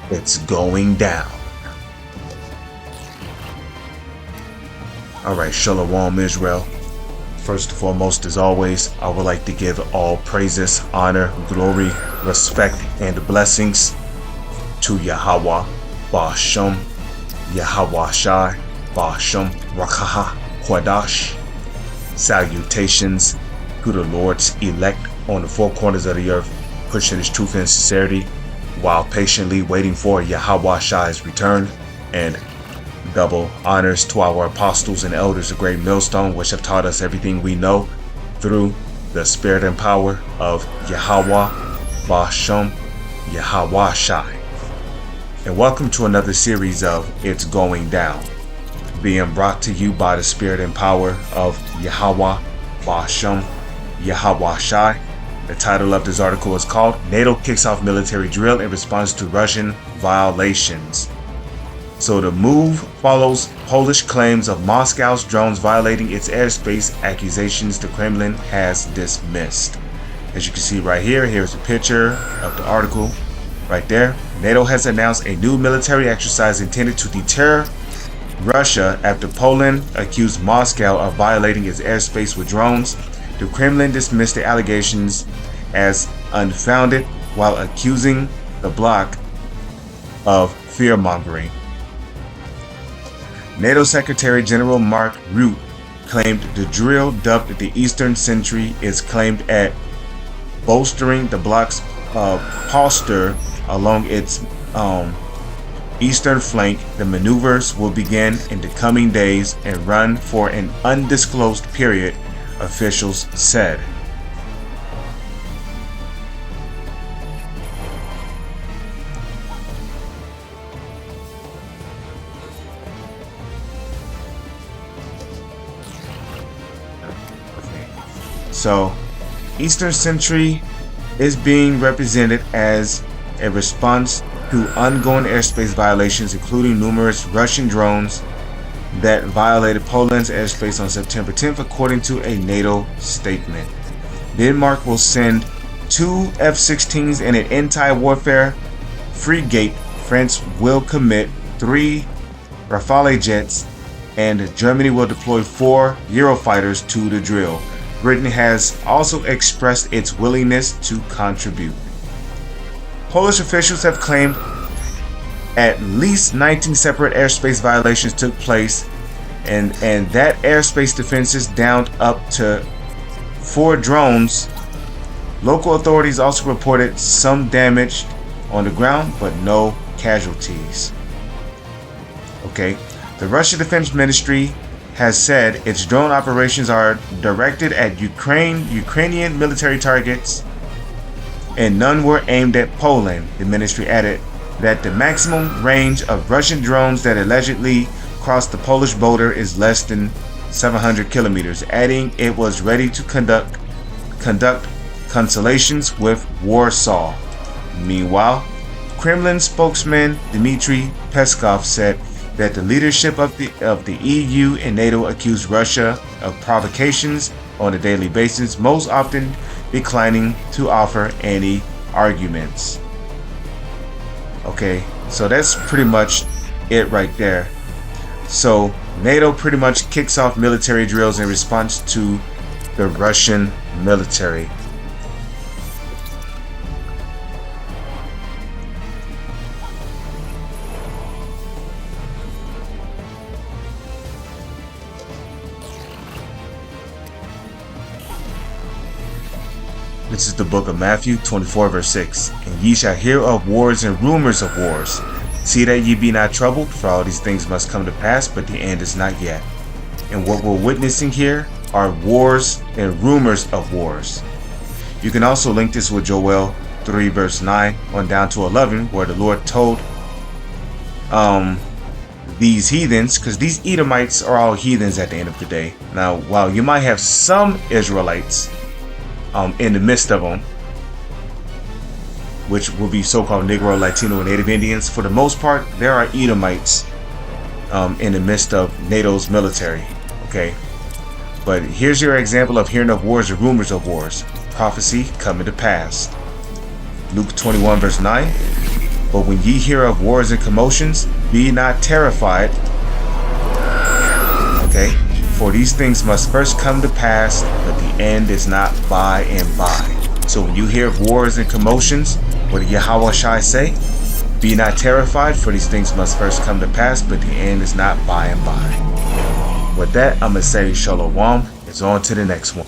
It's going down. Alright, Shalom Israel. First and foremost, as always, I would like to give all praises, honor, glory, respect, and blessings to Yahweh, Ba'ashem, Yahweh Shai, Ba'ashem, Rakaha, Kwadash. Salutations to the Lord's elect on the four corners of the earth, pushing his truth and sincerity while patiently waiting for Yahweh Shai's return, and double honors to our apostles and elders of Great Millstone, which have taught us everything we know through the spirit and power of Yahweh, Ba'ashem, Yahweh Shai. And welcome to another series of It's Going Down, being brought to you by the spirit and power of Yahweh, Ba'ashem, Yahweh Shai. The title of this article is called NATO Kicks Off Military Drill in Response to Russian Violations. So the move follows Polish claims of Moscow's drones violating its airspace, accusations the Kremlin has dismissed. As you can see right here, here's a picture of the article right there. NATO has announced a new military exercise intended to deter Russia after Poland accused Moscow of violating its airspace with drones. The Kremlin dismissed the allegations as unfounded while accusing the bloc of fear-mongering. NATO Secretary General Mark Rutte claimed the drill, dubbed the Eastern Sentry, is claimed at bolstering the bloc's posture along its eastern flank. The maneuvers will begin in the coming days and run for an undisclosed period, officials said. So, Eastern Sentry is being represented as a response to ongoing airspace violations, including numerous Russian drones that violated Poland's airspace on September 10th, according to a NATO statement. Denmark will send 2 F-16s and an anti-warfare frigate. France will commit 3 Rafale jets, and Germany will deploy 4 Eurofighters to the drill. Britain has also expressed its willingness to contribute. Polish officials have claimed at least 19 separate airspace violations took place, and that airspace defenses downed up to 4 drones. Local authorities also reported some damage on the ground, but no casualties. Okay, the Russian Defense Ministry has said its drone operations are directed at Ukrainian military targets, and none were aimed at Poland. The ministry added that the maximum range of Russian drones that allegedly crossed the Polish border is less than 700 kilometers, adding it was ready to conduct consulations with Warsaw. Meanwhile, Kremlin spokesman Dmitry Peskov said that the leadership of the EU and NATO accused Russia of provocations on a daily basis, most often declining to offer any arguments. Okay, so that's pretty much it right there. So NATO pretty much kicks off military drills in response to the Russian military. This is the book of Matthew 24 verse 6. And ye shall hear of wars and rumors of wars. See that ye be not troubled, for all these things must come to pass, but the end is not yet. And what we're witnessing here are wars and rumors of wars. You can also link this with Joel 3 verse 9 on down to 11, where the Lord told these heathens, because these Edomites are all heathens at the end of the day. Now, while you might have some Israelites in the midst of them, which will be so-called Negro, Latino, and Native Indians, for the most part, there are Edomites in the midst of NATO's military. Okay, but here's your example of hearing of wars or rumors of wars. Prophecy coming to pass. Luke 21 verse 9. But when ye hear of wars and commotions, be not terrified. Okay? For these things must first come to pass, but the end is not by and by. So when you hear of wars and commotions, what did Yahweh Shai say? Be not terrified, for these things must first come to pass, but the end is not by and by. With that, I'm going to say Shalom. It's on to the next one.